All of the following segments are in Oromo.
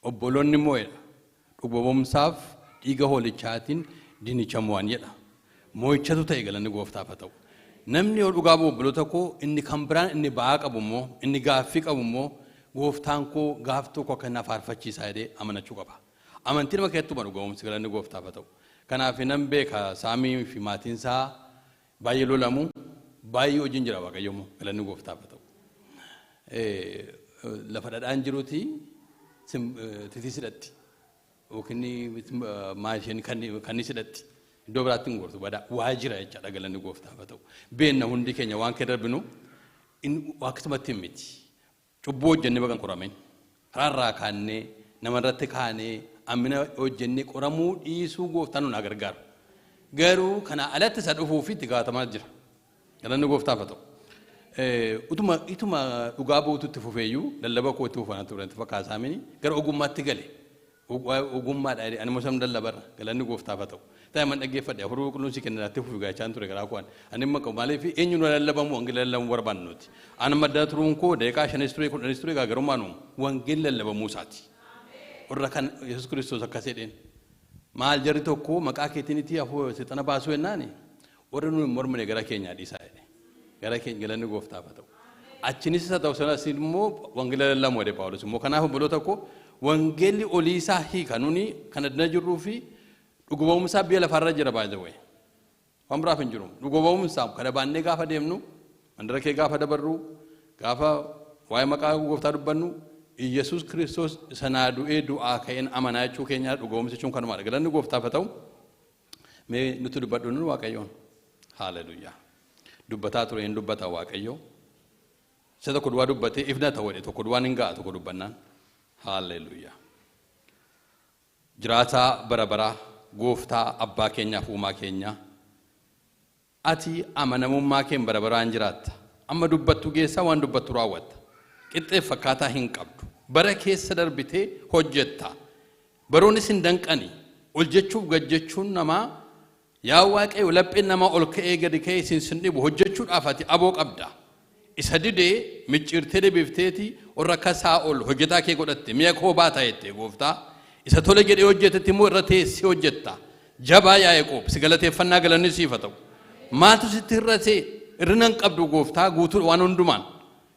Obbolonni moo'edha. Dhugoomsaaf dhiiga hoolichaatiin dinicha mo'an jedha. Moo'ichatu ta'e galanni gooftaaf haa ta'u. Namni yoo dhugaa obbolota koo inni kan biraan inni ba'aa qabu immoo inni gaaffii qabu immoo gooftaan koo gaaf tokko akka na faarfachiisaa jedhee amanachuu qaba. Amantiin nama keessatti dhugoomsi galanni gooftaaf haa ta'u. Kanaaf nan beeka Saamii fi maatiin isaa baay'ee lolamu baay'ee hojiin jira Waaqayyoommoo galanni gooftaaf haa ta'u. Lafa dhadhaan jiruuti titiisidhatti yookiin maasheen kan isidhatti iddoo biraatti hin gortu badaa waa jira jechaadha galanni gooftaaf haa ta'u. Beenna hundi keenya waan kee darbinu akkasumatti hin miti. Cubbuu hojjennee baqan qoramen karaarraa kaannee namarratti kaanee ammina hojjennee qoramuu dhiisuu gooftaan nu gargaaru. Garuu kana alatti isa dhufuuf itti gaafatamaa jira. Galanni gooftaaf haa ta'u. Ituma dhugaa buututti fufeeyyuu lallaba koo itti fufana turantu fakkaata Saamiin gara ogummaatti gale. Ogummaadha ani mosam lallabarra galanni gooftaaf haa ta'u. Taayiman dhaggeeffadhe afuruu qulqulluu kennatti fufu gaachaan ture garaa kuwaan. Ani immoo maaliif eenyuun lallabamu wangeela lallabamuu barbaannu nuti. Ani madda turuun koo deeqaa 5 ture 10 ture garummaanu wangeela lallabamuu isaati. Warra kan Yesuus Kiristoos akkas jedheen. Maal jarri tokko maqaa keetiinitti afur seexana baasuu yennaani. Warra nuyi mormine gara keenyaa dhiisaa jedhe. Gara keenya galanni gooftaaf haa ta'u. Achinis isa ta'u sanas immoo wangeela lallamu jedhe Phaawulos immoo kanaaf obboloota koo wangeelli olii isaa hiika nuni kan adda jirruu fi dhugoomsaa biyya lafarra jira baay'ee. Waan biraaf hin jiru. Dhugoomsaa kana baannee gaafa deemnu mandara kee gaafa dabarru gaafa waa'ee maqaa gooftaa dubbannu Yesuus Kiristoos sanaa du'ee du'aa ka'een amanaa jechuu keenya dhugoomsichuun kanumaadha. Galanni gooftaaf haa ta'u. Mee nuti dubbadhu nu Waaqayyoon. Haaleluyyaa. Dubbataa ture hin dubbata Waaqayyo. Isa tokko duwwaa dubbatee ifna ta'u jedhe tokko duwwaan hin ga'a tokko dubbannaan. Haaleluyyaa. Jiraataa bara baraa gooftaa abbaa keenyaaf uumaa keenyaa. Ati amanamummaa keen bara baraan jiraatta. Amma dubbattu geessaa waan dubbattu raawwatta. Qixxeef fakkaataa hin qabdu. Bara keessa darbitee hojjetta. Baroonis hin danqani. Ol jechuuf gad jechuun namaa yaa Waaqayyo lapheen namaa ol ka'ee gadi ka'ee sin dhibu hojjechuudhaaf ati aboo qabda. Isa didee micciirtee deebifteeti warra kasaa ol hojjetaa kee godhatte mi'a koo baata jettee gooftaa. Isa tole jedhee hojjetetti immoo irra teessee hojjetta. Jabaa yaa Yaaqoob si galateeffannaa galanni siif haa ta'u. Maaltu sitti hir'atee irrina hin qabdu gooftaa guutuu waan hundumaan.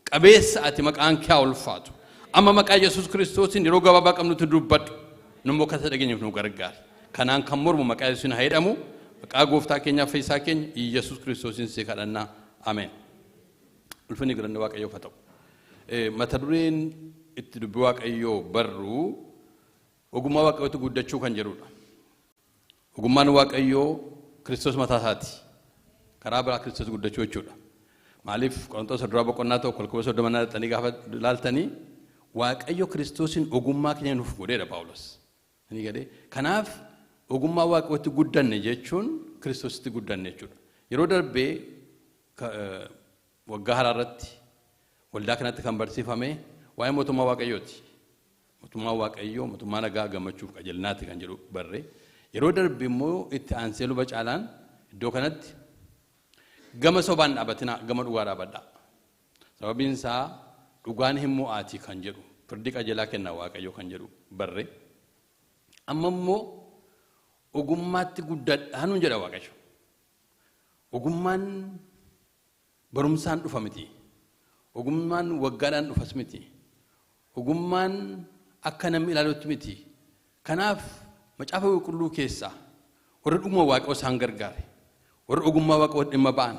Qabeessa ati maqaan kee ulfaatu. Amma maqaa Yesuus Kiristoosiin yeroo gabaabaa qabnutti dubbadhu. Nummoo kasa dhageenyuuf nu gargaari. Kanaan kan mormu maqaa Yesuusiin haa jedhamu. Maqaa gooftaa keenyaaf fayyisaa keenya Yesuus Kiristoosiin si kadhannaa. Ameen. Ulfinni galanni Waaqayyoof haa ta'u. Mata dureen itti dubbii Waaqayyoo barru ogummaa Waaqayyootti guddachuu kan jedhudha. Ogummaan Waaqayyoo Kiristoos mataa isaati. Karaa biraa Kiristoos guddachuu jechuudha. Maaliif Qorontoos duraa boqonnaa tokko Kolkoos soddomannaa dhaqanii gaafa ilaaltanii Waaqayyo Kiristoosiin ogummaa keenya nuuf godheedha Phaawulos. Inni jedhee kanaaf ogummaa Waaqayyootti guddanne jechuun Kiristoositti guddanne jechuudha. Yeroo darbee waggaa haaraa irratti waldaa kanatti kan barsiifame waa'ee mootummaa Waaqayyooti. Mootummaa Waaqayyoo mootummaa nagaa gammachuuf qajeelinaati kan jedhu barree. Yeroo darbee immoo itti aansee luba caalaan iddoo kanatti gama sobaan dhaabatinaa gama dhugaa dhaabadhaa. Sababiin isaa dhugaan hin mo'aatii kan jedhu firdii qajeelaa kennaa Waaqayyoo kan jedhu barree. Amma immoo ogummaatti guddadhaa nuun jedha Waaqayyo. Ogummaan barumsaan dhufa miti. Ogummaan waggaadhaan dhufas miti. Ogummaan akka namni ilaalutti miti. Kanaaf macaafa qulqulluu keessaa warra dhuguma Waaqayyoo isaan gargaare. Warra ogummaa Waaqayyoo dhimma ba'an.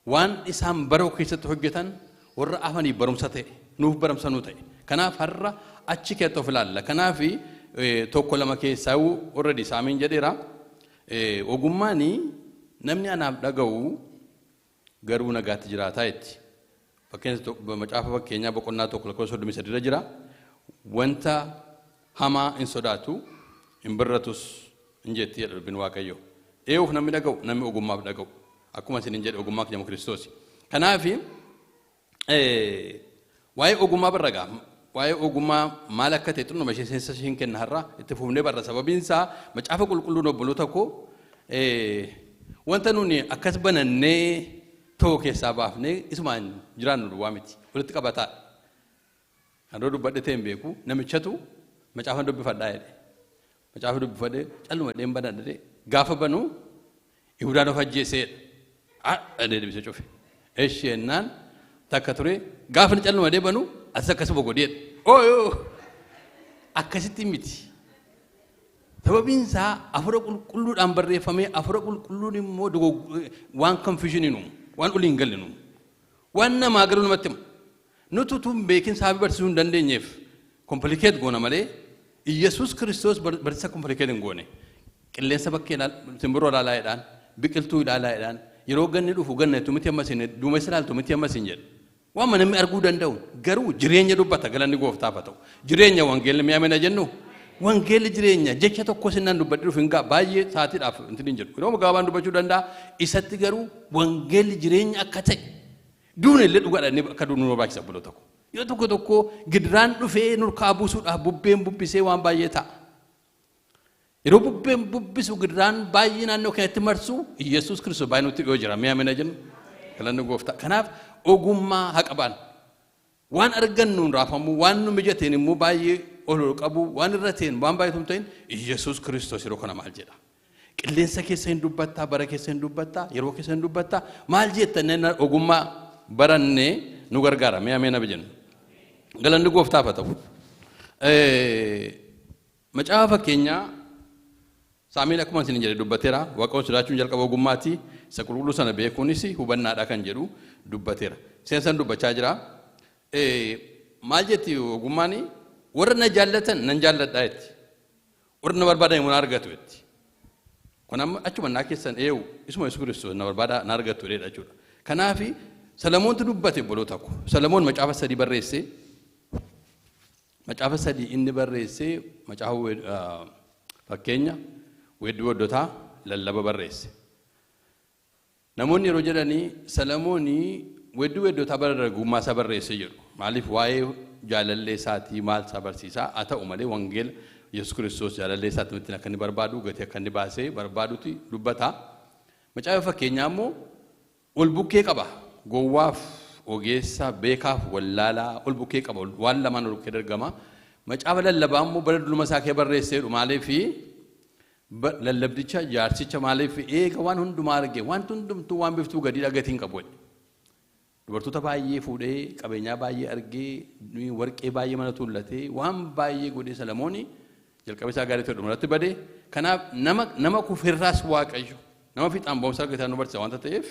Waan isaan bara keessatti hojjetan warra afanii barumsa ta'e nuuf barumsa nu ta'e. Kanaaf har'a achi keessatti of ilaalla. Kanaaf tokko lama keessaa warra Saamiin jedheera. Ogummaan namni anaaf dhaga'u garuu nagaatti jiraataa jetti. Macaafa fakkeenyaa boqonnaa tokko lakkoofsa 33 jira. Wanta hamaa hin sodaatu hin birratus hin jetti jedha dubbiin Waaqayyoo. Eewuuf namni dhaga'u namni ogummaaf dhaga'u. Akkuma isin jedhe ogummaa keenya Kiristoos. Kanaaf waa'ee ogummaa barragaa waa'ee ogummaa maal akka ta'e xinnoo ishee seensa hin kenna har'a itti fufnee barra sababiin isaa macaafa qulqulluun obboloota koo wanta nuni akkas banannee ta'uu keessaa baafnee isumaan jiraannu duwwaa miti walitti qabataa. Kan dubbadhe ta'e hin beeku namichatu macaafa dubbifadhaa jedhe. Macaafa dubbifadhee calluma dheen banadhee gaafa banuu Yihuudaan of ajjeeseedha. Adee deebisee cufe. Eeshi ennaan takka ture gaafa calluma dhee banuu as akkasuma godheedha. Ooyoo akkasitti miti. Sababiin isaa afura qulqulluudhaan barreeffamee afura qulqulluun immoo waan confusion nu waan olii hin galle nu waan namaa garuu namatti hima. Nuti tun beekin saabii barsiisuu hin dandeenyeef complicated goona malee Yesuus Kiristoos barsiisa complicated hin goone. Qilleensa bakkee simbirroo ilaalaadhaan biqiltuu ilaalaadhaan yeroo ganni dhufu ganna tumiti ammasin duumessa ilaaltu miti ammasin jedha. Waan namni arguu danda'u garuu jireenya dubbata galanni gooftaaf haa ta'u. Jireenya wangeelli mi'aamina jennu wangeelli jireenya jecha tokko sinnaan dubbadhi dhufu hin gaa baay'ee saatiidhaaf intin hin jedhu. Yeroo gaabaan dubbachuu danda'a isatti garuu wangeelli jireenya akka ta'e duun illee dhugaadhaan akka duun nu barbaachisa buloo tokko. Yoo tokko tokko gidiraan dhufee nurkaa buusuudhaaf bubbeen bubbisee waan baay'ee ta'a. Yeroo bubbeen bubbisu gidiraan baay'ee naannoo kanatti marsu Yesuus Kiristoos baay'ee nutti dhiyoo jira mi'aamina jennu galanni gooftaa. Kanaaf ogummaa haa qaban waan argannu raafamu waan nu mijateen immoo baay'ee ol qabu waan irra ta'een waan baay'ee tumteen Yesuus Kiristoos yeroo kana maal jedha. Qilleensa keessa hin dubbattaa bara keessa hin dubbattaa yeroo keessa hin dubbattaa maal jettannee ogummaa barannee nu gargaara mi'aamina jennu. Galanni gooftaaf haa ta'u. Macaafa fakkeenyaa Saamiin akkuma isin jedhe dubbateera Waaqayyoon sodaachuun jalqaba ogummaati isa qulqulluu sana beekuunis hubannaadha kan jedhu dubbateera. Seensan dubbachaa jira. Maal jetti ogummaan warra na jaallatan nan jaalladhaa jetti. Warra na barbaadan immoo na argatu jetti. Kun amma achuma naa keessan eewu isuma Yesuus Kiristoos na barbaada na argatu jedha jechuudha. Kanaaf Salamoontu dubbate boloo tokko. Salamoon macaafa 3 barreessee macaafa 3 inni barreessee macaafa fakkeenya wedduu weddotaa lallaba barreesse. Namoonni yeroo jedhanii Salamoonii wedduu weddotaa barargummaa isaa barreesse jedhu. Maaliif waa'ee jaalallee isaatii maal isaa barsiisaa haa ta'u malee wangeela Yesuus Kiristoos jaalallee isaatti akka inni barbaadu gatii akka inni baasee barbaadutti dubbata. Macaafa fakkeenyaa immoo ol bukkee qaba. Gowwaaf ogeessa beekaaf wallaalaa ol bukkee qaba. Waan lamaan ol bukkee dargama. Macaafa lallabaa immoo bara dulluma isaa kee barreesseedhu maaliif lallabdicha jaarsicha maaliif eega waan hundumaa arge waan hundumtuu waan biftuu gadi dhagatiin qabu. Dubartoota baay'ee fuudhee qabeenyaa baay'ee argee warqee baay'ee mana tuullatee waan baay'ee godhee Salamoon jalqaba isaa gaarii ta'e dhumarratti badee. Kanaaf nama kufirraas Waaqayyo nama fiixaan ba'umsa argataa nu barsiisa waanta ta'eef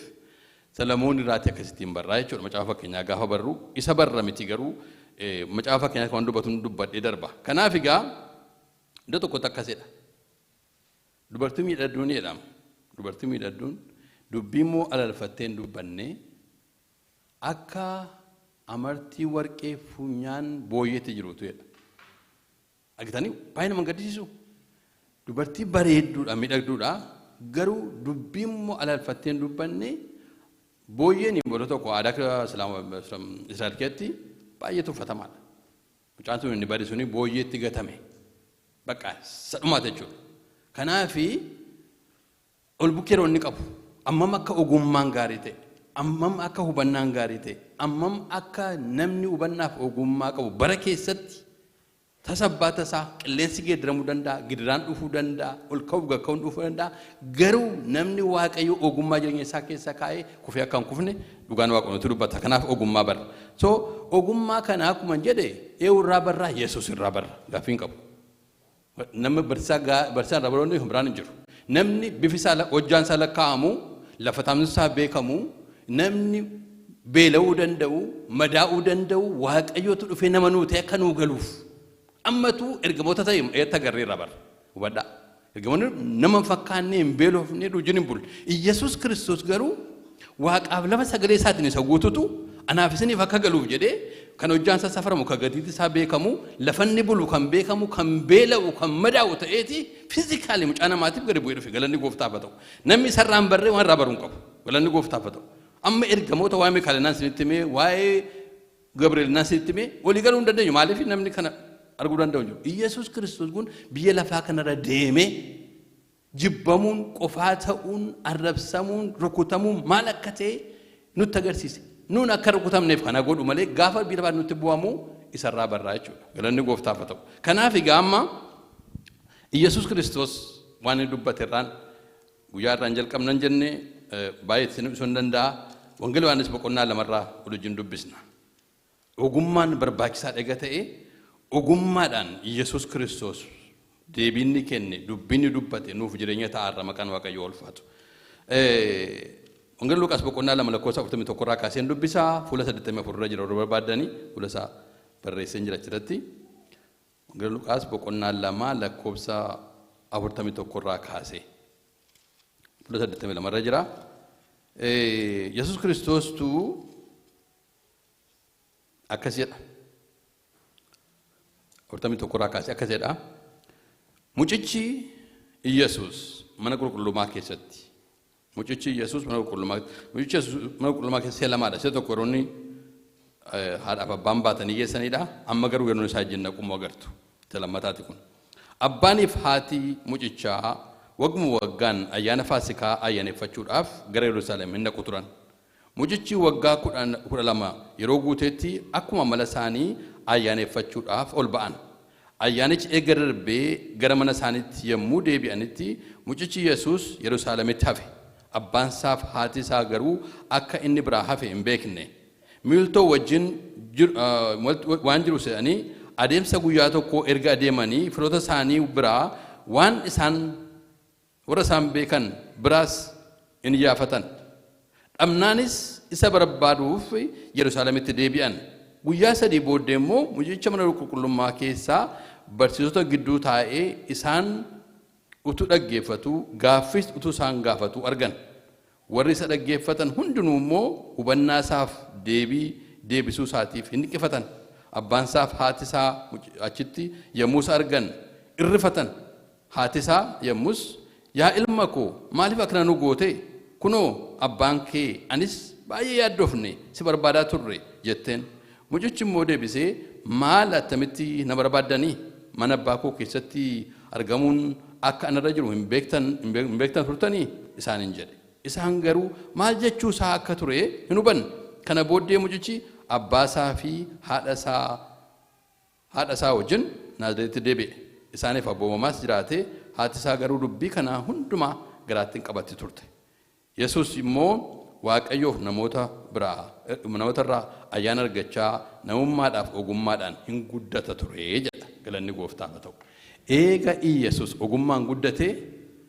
Salamoon irraatti akkasittiin barraa jechuudha. Macaafa fakkeenyaa gaafa barru isa barra miti garuu macaafa fakkeenyaa kan dubbatu dubbadhee darba. Kanaaf egaa iddoo tokkotti akkasidha. Dubartii miidhagduun jedhama. Dubartii miidhagduun dubbii immoo alalfattee hin dubbanne akka amartii warqee funyaan booyyeetti jirutu jedha. Argitanii baay'ee nama gaddisiisu. Dubartii bareedduudha miidhagduudha garuu dubbii immoo alalfattee hin dubbanne booyyeen immoo tokko aadaa Israa'el keessatti baay'ee tuffatamaadha. Mucaan sun inni bade suni booyyeetti gatame. Bakka sadhumaata jechuudha. Kanaafi ol bukkee roonni qabu ammam akka ogummaan gaarii ta'e ammam akka hubannaan gaarii ta'e ammam akka namni hubannaaf ogummaa qabu bara keessatti tasabbaata isaa qilleensi geeddaramuu danda'a gidiraan dhufuu danda'a ol ka'uu gakka'uun dhufuu danda'a garuu namni Waaqayyo ogummaa jireenya isaa keessa kaa'ee kufee akka hin kufne dhugaan Waaqayyoon dubbata. Kanaaf ogummaa barra. So ogummaa kana akkuma jedhe eewu irraa barraa Yesuus irraa barra gaaffii hin qabu. Namni barsiisaa irraa baroonni hin biraan hin jiru. Namni bifi isaa hojjaan isaa lakkaa'amu lafa taa'umsi isaa beekamu namni beela'uu danda'u madaa'uu danda'u Waaqayyootu dhufee nama nuu ta'e akka nuu galuuf ammatu ergamoota ta'e eetta garree irraa barra hubadhaa. Ergamoonni nama fakkaannee hin beelofne dhujin hin bulle. Yesuus Kiristoos garuu Waaqaaf lafa sagalee isaatiin isa guututu anaaf isiniif akka galuuf jedhee kan hojjaan isaa safaramu kan gatiitti isaa beekamu lafanni bulu kan beekamu kan beela'u kan madaa'u ta'eeti fiizikaalii mucaa namaatiif gadi bu'ee dhufe galanni gooftaaf haa ta'u. Namni isarraan barree waan irraa baruu hin qabu galanni gooftaaf haa ta'u. Amma ergamoota waa'ee Miikaa'elinaan isinitti himee waa'ee Gabri'eelinaan isinitti himee walii galuu hin dandeenyu maaliif namni kana arguu danda'u jiru. Yesuus Kiristoos kun biyya lafaa kanarra deemee jibbamuun qofaa ta'uun arrabsamuun rukutamuun maal akka ta'e nutti agarsiise. Nuun akka rukutamneef kana godhu malee gaafa biyya lafaa nutti bu'amu isarraa barraa jechuudha. Galanni gooftaaf haa ta'u. Kanaaf egaa amma Iyyasuus Kiristoos waan inni dubbate irraan guyyaa irraan jalqabnan jennee baay'ee isin ibsuu hin danda'a. Wangeela Yohaannis boqonnaa lamarraa wajjin dubbisna. Ogummaan barbaachisaa dhega ta'e ogummaadhaan Iyyasuus Kiristoos deebiinni kenne dubbinni dubbate nuuf jireenya ta'arra maqaan Waaqayyoo ulfaatu. Wangeela Luqaas boqonnaa 2:41 irraa kaaseen dubbisaa fuula 84 irra jira warra barbaadanii fuula isaa barreesseen jira achirratti. Wangeela Luqaas boqonnaa 2:41 irraa kaasee fuula 82 irra jira. Yesuus Kiristoostu akkas jedha. 41 irraa kaasee akkas jedha. Mucichi Iyyasuus mana qulqullummaa keessatti. Mucichi Iyyasuus mana qulqullummaa keessatti lamaadha. Isa tokko yeroonni haadhaaf abbaan baatanii geessanidha. Amma garuu yeroon isaa jenna qummoo agartu. Isa lammataati kun. Abbaaniif haati mucichaa waggaa waggaan ayyaana Faasikaa ayyaaneffachuudhaaf gara Yerusaalem hin dhaqu turan. Mucichi waggaa 12 yeroo guuteetti akkuma amala isaanii ayyaaneffachuudhaaf ol ba'an. Ayyaanichi eega darbee gara mana isaaniitti yommuu deebi'anitti mucichi Yesuus Yerusaalemitti hafe. Abbaan isaaf haati isaa garuu akka inni biraa hafe hin beekne. Miiltoo wajjin waan jiru se'anii adeemsa guyyaa tokko erga adeemanii firoota isaanii biraa waan isaan warra isaan beekan biraas in yaafatan. Dhabnaanis isa barbaaduuf Yerusaalemitti deebi'an. Guyyaa 3 booddee immoo mucicha mana qulqullummaa keessaa barsiisota gidduu taa'ee isaan utuu dhaggeeffatu gaaffis utuu isaan gaafatu argan. Warri isa dhaggeeffatan hundinuu immoo hubannaa isaaf deebisuu isaatiif hin dhiqifatan. Abbaan isaaf haati isaa achitti yommus argan irrifatan. Haati isaa yommus yaa ilma koo maaliif akkana nu goote? Kunoo abbaan kee anis baay'ee yaaddofne si barbaadaa turre jetteen. Mucichi immoo deebisee maal attamitti na barbaaddanii? Mana abbaa koo keessatti argamuun akka anarra jiru hin beektan turtanii? Isaaniin jedhe. Isaan garuu maal jechuu isaa akka ture hin hubanne. Kana booddee mucichi abbaa isaa fi haadha isaa wajjin Naazreetitti deebi'e. Isaaniif abboomamaas jiraate haati isaa garuu dubbii kana hundumaa garaatti hin qabatti turte. Yesuus immoo Waaqayyoof namoota irraa ayyaana argachaa namummaadhaaf ogummaadhaan hin guddata ture jedha. Galanni gooftaaf haa ta'u. Eega Iyyasuus ogummaan guddatee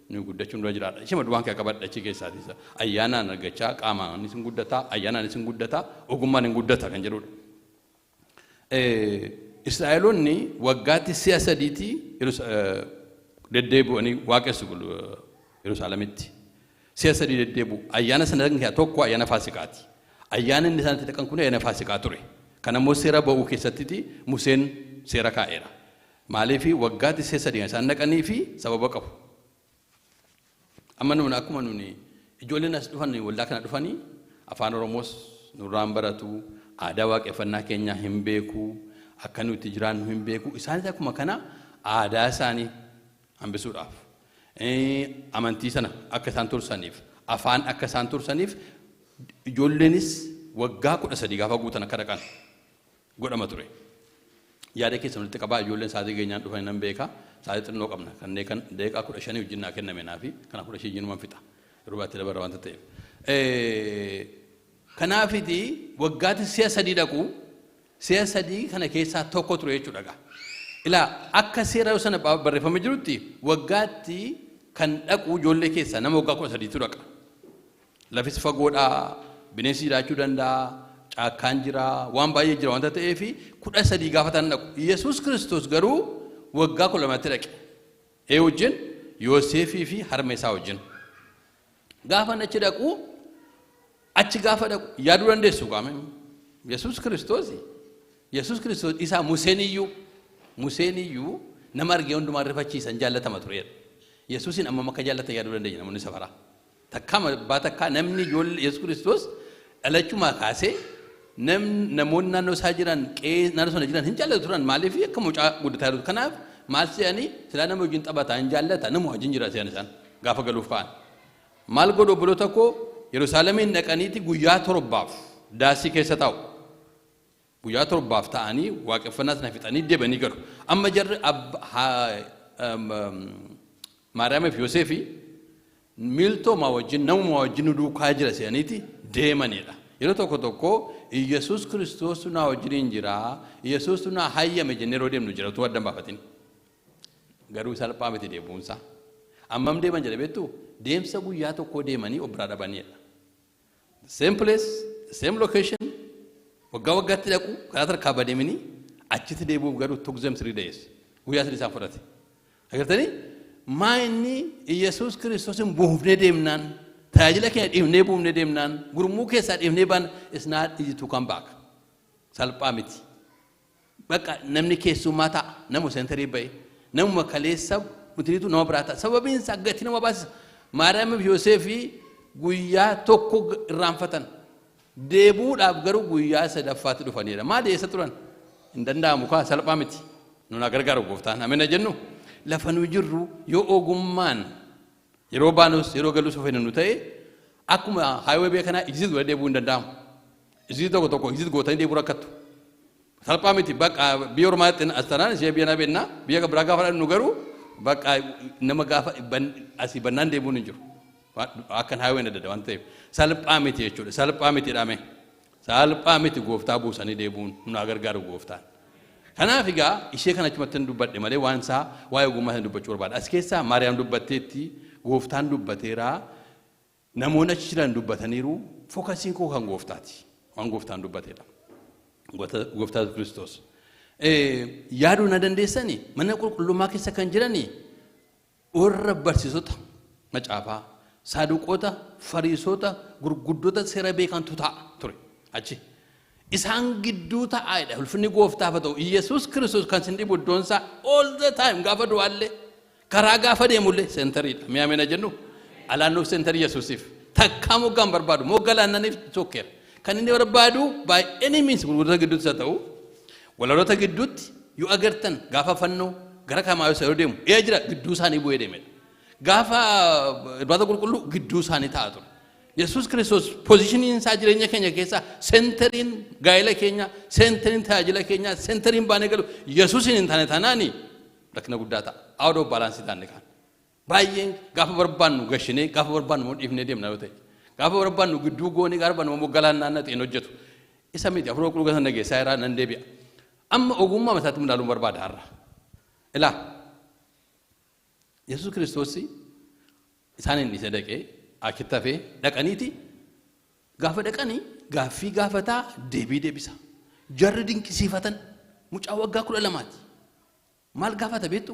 nu guddachuun dura jiraadha. Ishee maduwaan kee qabadha achi keessaatiisa. Ayyaanaan argachaa qaamaanis hin guddataa, ayyaanaanis hin guddataa, ogummaan hin guddata kan jedhudha. Israa'eloonni waggaatti 3 deddeebi'anii waaqessu Yerusaalemitti. 3 deddeebi'u. Ayyaana sana keessaa tokko ayyaana Faasikaati. Ayyaana inni isaanitti dhaqan kun ayyaana Faasikaa ture. Kana immoo seera ba'uu keessatti Museen seera kaa'eera. Maaliif waggaatti 3 isaan dhaqanii fi sababa qabu. Amma nuuni akkuma nuuni ijoolleen as dhufan waldaa kana dhufanii afaan Oromoos nurraan baratu, aadaa waaqeffannaa keenyaa hin beeku, akka nuti jiraannu hin beeku. Isaanis akkuma kana aadaa isaanii hambisuudhaaf amantii sana akka isaan tursaniif, afaan akka isaan tursaniif ijoolleenis waggaa 13 gaafa guutan akka dhaqan godhama ture. Yaada keessa nuti qabaa ijoolleen sa'aatii geenyaan dhufan nan beeka. Sa'aatii xinnoo qabna. Kanneen kan daqiiqaa 15 wajjin naa kenname naafi kana 15 jinuman fixa. Yeroo baatti dabarra wanta ta'eef. Kanaafiti waggaatti 3 dhaqu 3 kana keessaa tokko ture jechuudha. Ilaa akka seera sana barreeffamee jirutti waggaatti kan dhaqu ijoollee keessa nama waggaa 13tu dhaqa. Lafis fagoodhaa, bineensi jiraachuu danda'a, caakkaan jira, waan baay'ee jira wanta ta'eef 13 gaafatan dhaqu. Yesuus Kiristoos garuu waggaa 12tti dhaqe. Wajjin Yoosefii fi harma isaa wajjin. Gaafa achi dhaqu gaafa dhaqu yaaduu dandeessu qaame. Yesuus Kiristoos isaa Museen iyyuu nama argee hundumaa rifachiisan jaallatama tureedha. Yesuusin amma akka jaallatan yaaduu dandeenya namoonni safaraa. Takkaa namni ijoollee Yesuus Kiristoos dhalachumaa kaasee namoonni naannoo isaa jiran naannoo sana jiran hin jaallatu turan maaliif akka mucaa guddataa jiru. Kanaaf maal se'anii silaa nama wajjin taphataa hin jaallata nama wajjin jira se'an isaan gaafa galuuf ka'an. Maal godhu obboloota koo Yerusaalemiin dhaqaniiti guyyaa 7 daasii keessa taa'u. guyyaa torbaaf ta'anii waaqeffannaa sana fixanii deebanii galu. Amma jarri Maariyaamii fi Yoosefii miiltoo maa wajjin namuma wajjin duukaa jira se'aniiti deemanidha. Yeroo tokko tokko Yesuus Kiristoos naa wajjin jira, Yesuus naa hayyame jennee yeroo deemnu jira utuu adda baafatin. Garuu salphaa miti deebuunsaa. Ammam deeman jedhe beektu deemsa guyyaa tokko deemanii obbiraa dhabanidha. Same place, same location. Waggaa waggaatti dhaqu karaa tarkaa badeemanii achitti deebi'uuf garuu took them 3 days. Guyyaa 3 isaan fudhate. Agartanii maa inni Yesuus Kiristoosin buufnee deemnaan tajaajila keenya dhiifnee buufnee deemnaan gurmuu keessaa dhiifnee baan is not easy to come back. Salphaa miti. Bakka namni keessummaa ta'a namu seenterii ba'e namuma kaleessa mutiriitu nama biraa ta'a. Sababiin isaa gati nama baasisa. Maariyaamii fi Yoosefii guyyaa tokko irraanfatan. Deebuudhaaf garuu guyyaa sadaffaatti dhufanidha. Maal eessa turan? Hin danda'amu kaa salphaa miti. Nuna gargaaru gooftaan. Amina jennu lafa nu jirru yoo ogummaan yeroo baanus yeroo galus of nu ta'e akkuma highway beekanaa exit wala deebuu hin danda'amu. Exit tokko tokko exit gootanii deebuu rakkattu. Salphaa miti bakka biyya ormaatti astanaan ishee biyya na bennaa biyya biraa gaafa nu garuu bakka nama gaafa asii bannaan deebuun hin jiru. Akkan highway na dadda waan ta'eef salphaa miti jechuudha. Salphaa miti dhaame. Salphaa miti gooftaa buusanii deebuun nu gargaaru gooftaan. Kanaaf egaa ishee kana achumatti dubbadhe malee waan isaa waa'ee ogummaa sana dubbachuu barbaada. As keessaa Maariyaam dubbatteetti gooftaan dubbateera namoonni achi jiran dubbataniiru fookasiin koo kan gooftaati. Waan gooftaan dubbateedha. Gooftaa Kiristoos. Yaaduu na dandeessanii mana qulqullummaa keessa kan jiranii warra barsiisota macaafaa saaduqoota fariisota gurguddoota seera beekantu ta'a ture achi. Isaan gidduu ta'aadha. Ulfinni gooftaaf ta'u Yesuus Kiristoos kan sin dhibu iddoonsaa all the time gaafa du'aallee karaa gaafa deemullee seentariidha. Mi'a meena jennu alaannuuf seentarii Yesuusiif takkaa moggaan barbaadu moggalaannaniif tokkeera. Kan inni barbaadu by any means gurgurtoota gidduutti isa ta'u walaloota gidduutti yoo agartan gaafa fannoo gara kamaa yoo deemu ee jira gidduu isaanii bu'ee deemedha. Gaafa irbaata qulqulluu gidduu isaanii ta'a ture. Yesuus Kiristoos pozishiniin isaa jireenya keenya keessa seentariin gaa'ela keenya, seentariin tajaajila keenya, seentariin baanee galu Yesuusin hin taane taanaani rakkina guddaa ta'a. Out of balance taanne kan. Baay'een gaafa barbaannu gashinee gaafa barbaannu dhiifnee deemna yoo ta'e. Gaafa barbaannu gidduu goonee gaafa barbaannu moggalaan naanna'een hojjetu. Isa miti afur qulqulluu gasa nageessaa irraa nan deebi'a. Amma ogummaa mataatti ilaaluun barbaada har'a. Ilaa Yesuus Kiristoos isaan inni isa dhaqee akittafee dhaqaniiti gaafa dhaqanii gaaffii gaafataa deebii deebisa. Jarri dinqisiifatan mucaa waggaa 12ti. Maal gaafata beektu?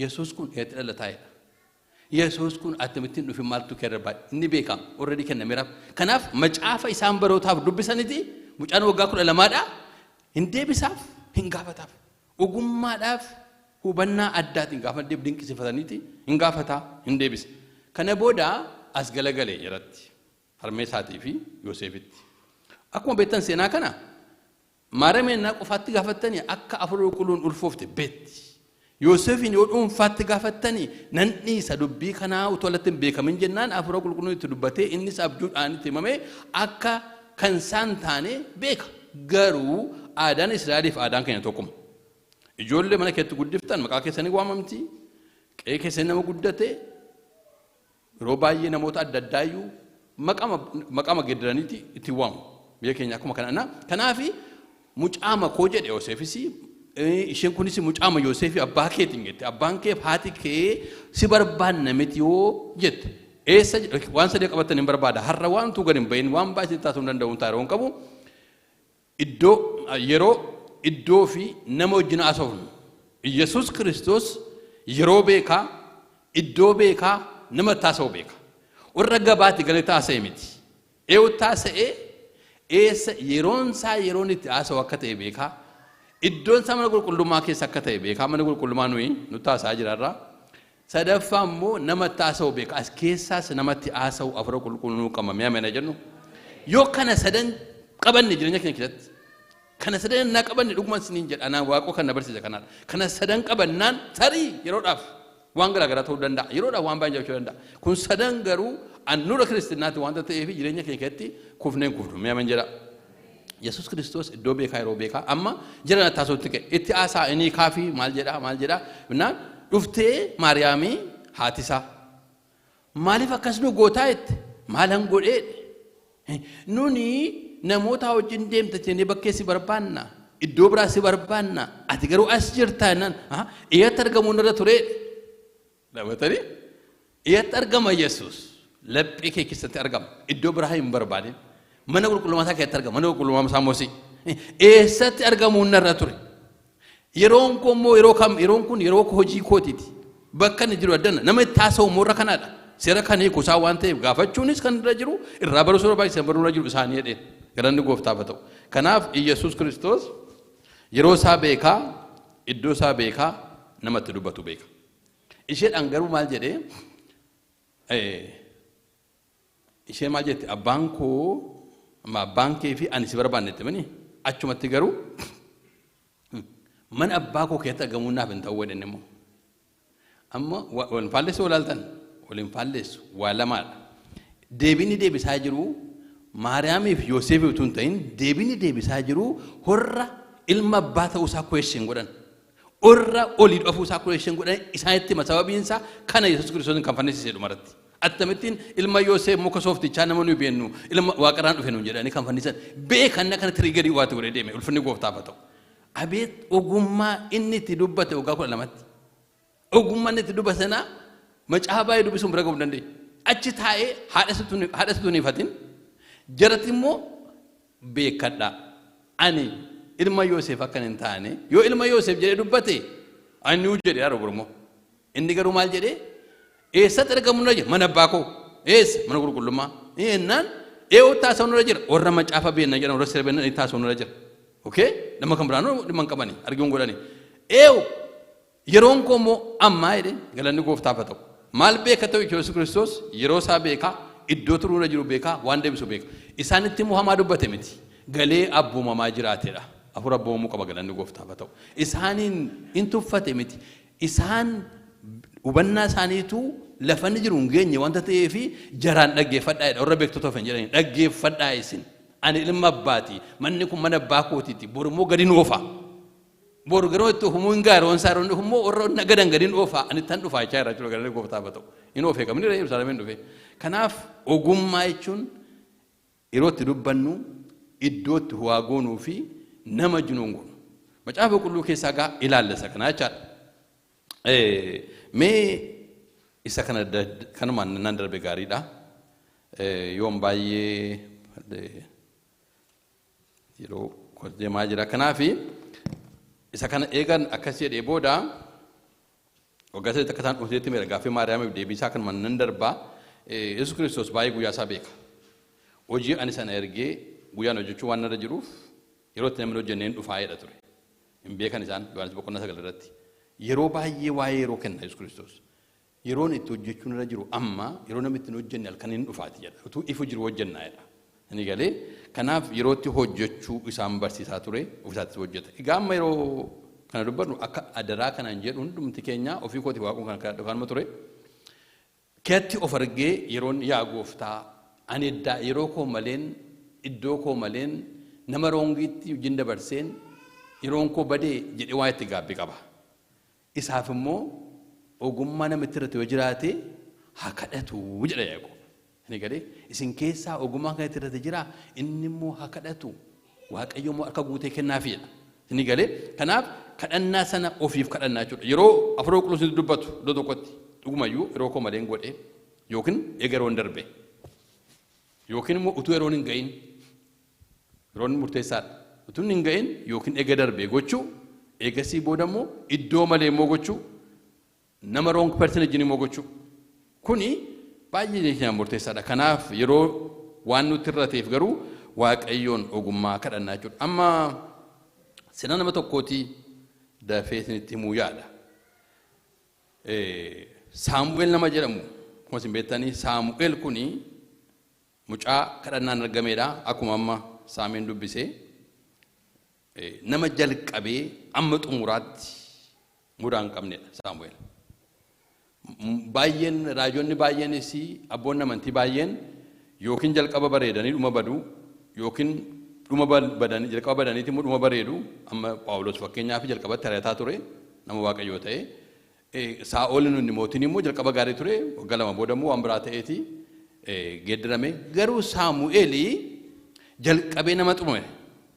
Yesuus kun eetti dhalataa'edha. Yesuus kun atamittiin dhufi maaltu kerra inni beekama already kennameera. Kanaaf macaafa isaan barootaaf dubbisaniiti mucaan waggaa 12dha hin deebisaaf hin gaafataaf. Ogummaadhaaf hubannaa addaatiin gaafa dinqisiifataniiti hin gaafataa hin deebisa. Kana booda as galagalee jiratti harmee isaatii fi Yoosefitti. Akkuma beektan seenaa kana Maariyaam qofaatti gaafattanii akka afur qulqulluun ulfoofte beetti. Yoosefin yoo dhuunfaatti gaafattanii nan dhiisa dubbii kanaa utuu alatti hin beekamin jennaan afur qulqulluun itti dubbatee innis abjuudhaan itti himamee akka kan isaan taane beeka. Garuu aadaan Israa'eliif aadaan keenya tokkuma. Ijoollee mana keessatti guddiftan maqaa keessanii waamamti. Qe'ee keessanii nama guddate yeroo baay'ee namoota adda addaayyuu maqama geeddaraniiti itti waamu. Biyya keenya akkuma kana. Kanaafi mucaama koo jedhe Yoosefis isheen kunis mucaama Yoosefii abbaa keetiin jette. Abbaan kee haati kee si barbaanna miti yoo jette. Eessa waan sadii qabatanii hin barbaada. Har'a waan tuu gadi hin bahin waan baay'ee taasisuu hin danda'u taa'ee waan qabu. Iddoo fi nama wajjin haasofnu. Yesuus Kiristoos yeroo beekaa iddoo beekaa nama taasisuu beeka. Warra gabaatti galee taasisee miti. Eewu taasisee eessa yeroon isaa yeroon itti haasa'u akka ta'e beekaa. Iddoon isaa mana qulqullummaa keessa akka ta'e beekaa. Mana qulqullummaa nuyi nu taasisaa jirarraa. Sadaffaa immoo nama taasisuu beeka. As keessaas namatti haasa'u afura qulqulluu qaba. Mi'a meena jennu. Yoo kana sadan qabanne jireenya keenya keessatti. Kana sadan naa qabanne dhugumaan siniin jedha. Anaan waaqoo kan na barsiisa kanaadha. Kana sadan qabannaan tarii yeroodhaaf waan garaagaraa ta'uu danda'a. Yeroodhaaf waan baay'ee jechuu danda'a. Kun sadan garuu annuura kiristaanaatti waanta ta'eef jireenya keenya keessatti kufneen kufnu. Mi'a meena jedha. Yesus Kiristoos iddoo beekaa yeroo beekaa amma jira taasootti ka'e itti aasaa inni kaafii maal jedhaa naan dhuftee Maariyaamii haatisaa maaliif akkas nu gootaa itti maalan godhee nuni namoota wajjin deemte jennee bakkeessi barbaanna iddoo biraa si barbaanna ati garuu as jirtaa naan iyyatti argamuu irra ture dabatanii iyyatti argama Yesus laphee kee keessatti argama iddoo biraa hin barbaadin mana qulqullummaa isaa keessatti argama mana qulqullummaa Saamoosii eessatti argamuu irra ture yeroon kun yeroo hojii kootiiti bakka inni jiru addana nama itti haasa'u moorra kanaadha seera kan kuusaa waan ta'eef gaafachuunis kan irra jiru irraa baruu sura baay'isee baruu irra jiru isaanii jedheen galanni gooftaaf ta'u kanaaf Yesus Kiristoos yeroo isaa beekaa iddoo isaa beekaa namatti dubbatu beeka isheedhaan garuu maal jedhee ishee maal jette abbaan koo abbaan kee fi ani si barbaannetti mani achumatti garuu mana abbaa koo keessatti argamuu naaf hin ta'u jedhenne immoo amma waliin faalleessu walaaltan waliin faalleessu waa lamaadha deebinni deebisaa jiru Maariyaamiif Yoosef utuu hin ta'in deebinni deebisaa jiru horra ilma abbaa ta'uu isaa question godhan horra olii dhufuu isaa question godhan isaanitti sababiin isaa kana Yesus Kiristoos kan fannisiisee dhumarratti attamittiin ilma Yoosef muka sooftichaa nama nuyi beennu ilma waaqaraan dhufe nuun jedhanii kan fannisan beekanna kana tiriigarii waati godhee deeme ulfinni gooftaaf ta'u abeet ogummaa inni itti dubbate waggaa 12tti ogummaa inni itti dubbate sana macaa baay'ee dubbisuun bira ga'uu dandeenya achi taa'ee haadha situun ifatin jaratti immoo beekadha ani ilma Yoosef akkan hin taane yoo ilma Yoosef jedhee dubbate ani jedhee yaa robormoo inni garuu maal jedhee eessatti argamu irra jira mana abbaa koo eessa mana qulqullummaa innaan taasa'u irra jira warra macaafa beenna jedhan warra seera beenna taasa'u irra jira okay nama kan biraan dhimma hin qabani argiun godhani yeroon koo immoo ammaa jedhe galanni gooftaaf ta'u maal beeka ta'u Yesus Kiristoos yeroo isaa beekaa iddoo turuu irra jiru beekaa waan deebisu beeka isaanitti immoo hamaa dubbate miti galee abboomamaa jiraateedha afur abboomamuu qaba galanni gooftaaf ta'u isaaniin hin tuffate miti isaan hubannaa isaaniitu lafanni jiru hin geenye wanta ta'eef jaraan dhaggeeffadhaa warra beektota of hin jedhanii dhaggeeffadhaa isin ani ilma abbaati manni kun mana abbaa kootiiti boru immoo gadi noofa boru garuu itti ofumuu hin gaaroon isaa roon immoo warra nagadan gadi noofa ani tan dhufaa jechaa irraa jiru galanni gooftaaf ta'u hin oofee qabni Yerusaalemiin dhufe kanaaf ogummaa jechuun yeroo itti dubbannu iddoo itti waa goonuu fi nama jinuun goonu macaafa qulqulluu keessaa gaa ilaallasa kanaa jechaadha mee isa kanumaan nan darbe gaariidha yoon baay'ee yeroo deemaa jira kanaafi isa kana eegan akkas jedhee booda waggaa sadii akka isaan dhufteetti meera gaaffii Maariyaamiif deebisaa kanumaan nan darbaa Yesus Kiristoos baay'ee guyyaa isaa beeka hojii ani sana ergee guyyaan hojjechuu waan narra jiruuf yeroo itti namni hojjenneen dhufaa jedha ture hin beekan isaan Yohaannis boqonnaa 9 irratti yeroo baay'ee waa'ee yeroo kenna Yesus Kiristoos yeroon itti hojjechuun irra jiru amma yeroo namni itti hojjenne halkan hin dhufaati jedha utuu ifu jiru hojjennaa jedha inni galee kanaaf yeroo itti hojjechuu isaan barsiisaa ture ofiisaatti hojjeta egaa amma yeroo kana dubbannu akka adaraa kanaan jedhu hundumti keenya ofii kooti waaquun kan kanuma ture keetti of argee yeroon yaa gooftaa ani eddaa yeroo koo maleen iddoo koo maleen nama roongiitti wajjin dabarseen yeroon koo badee jedhee waa itti gaabbii qaba isaaf immoo ogummaa namitti irratti yoo jiraate haa kadhatu jedha Yaaqoob inni galee isin keessaa ogummaa kan irratti jira inni immoo haa kadhatu Waaqayyo immoo akka guutee kennaafidha inni galee kanaaf kadhannaa sana ofiif kadhannaa jechuudha yeroo afur qulqulluun dubbatu iddoo tokkotti dhugumayyuu yeroo koo maleen godhe yookiin eegaroon darbe yookiin immoo utuu yeroon hin ga'in yeroon murteessaadha utuu hin ga'in yookiin eega darbe gochuu eegasii booda immoo iddoo malee immoo gochuu nama wrong person wajjin immoo gochuu kuni baay'ee murteessaadha kanaaf yeroo waan nuti irra ta'eef garuu Waaqayyoon ogummaa kadhannaa jechuudha amma sina nama tokkooti dafee isinitti himuu yaada Saamu'eel nama jedhamu akkuma isin beektanii Saamu'eel kuni mucaa kadhannaan argameedha akkuma amma saameen dubbisee nama jalqabee amma xumuraatti mudaa hin qabnedha Saamu'eel baay'een raajonni baay'eenis abboonni amantii baay'een yookiin jalqaba bareedanii dhuma badu yookiin dhuma badanii jalqaba badaniiti immoo dhuma bareedu amma Phaawulos fakkeenyaaf jalqabatti ari'ataa ture nama waaqayyoo ta'e Saa'ol inni mootiin immoo jalqaba gaarii ture waggaa lama booda immoo waan biraa ta'eeti geeddarame garuu Saamu'eeli jalqabee nama xumume